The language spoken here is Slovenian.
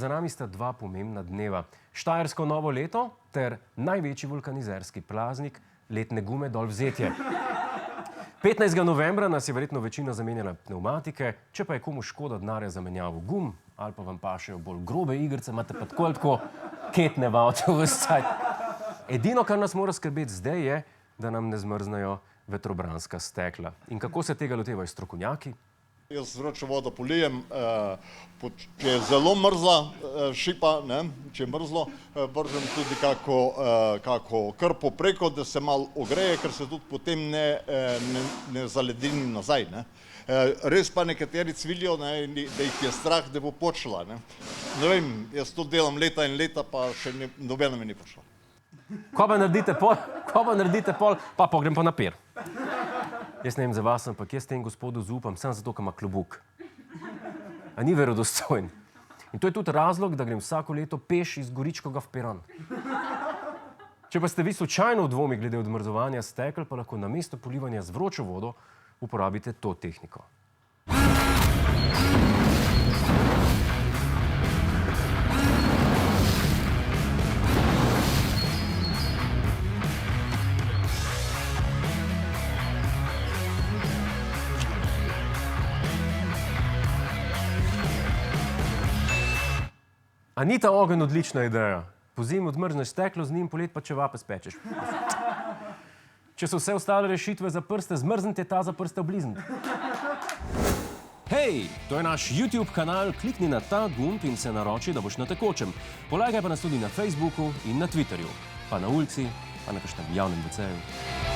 za nami sta dva pomembna dneva. Štajersko novo leto ter največji vulkanizerski praznik letne gume dol vzetje. 15. novembra nas je verjetno večina zamenjala pneumatike, če pa je komu škoda denarja za menjavo gum, ali pa vam pašejo bolj grobe igrice, imate pa tako ketne v avtu ves cajt. Edino, kar nas mora skrbeti zdaj je, da nam ne zmrznejo vetrobranska stekla. In kako se tega lotevajo strokovnjaki? Jaz z vročo vodo polijem, če je zelo mrzla šipa, če je mrzlo, vržem tudi kako krpo preko, da se malo ogreje, ker se tudi potem ne zaledini nazaj. Res pa nekateri cvilijo, da jih je strah, da bo počela. Ne vem, jaz to delam leta in leta, pa še nobena mi ni prišla. Ko pa naredite pol, pa pogrem pa na pir. Jaz ne vem za vas, ampak jaz tem gospodu zaupam, samo zato, ker ima klobuk. A ni verodostojen. In to je tudi razlog, da grem vsako leto peš iz Goričkega v Piran. Če pa ste vi slučajno v dvomi glede odmrzovanja stekel, pa lahko namesto polivanja z vročo vodo uporabite to tehniko. A ni ta ogenj odlična ideja? Pozimi odmrzneš steklo, z njim polet pa čevape spečeš. Če so vse ostale rešitve za prste, zmrznite ta za prste oblizniti. Hej, to je naš YouTube kanal, klikni na ta gumb in se naroči, da boš na tekočem. Polagaj pa nas tudi na Facebooku in na Twitterju, pa na ulici, pa na kakšnem javnem WC-ju.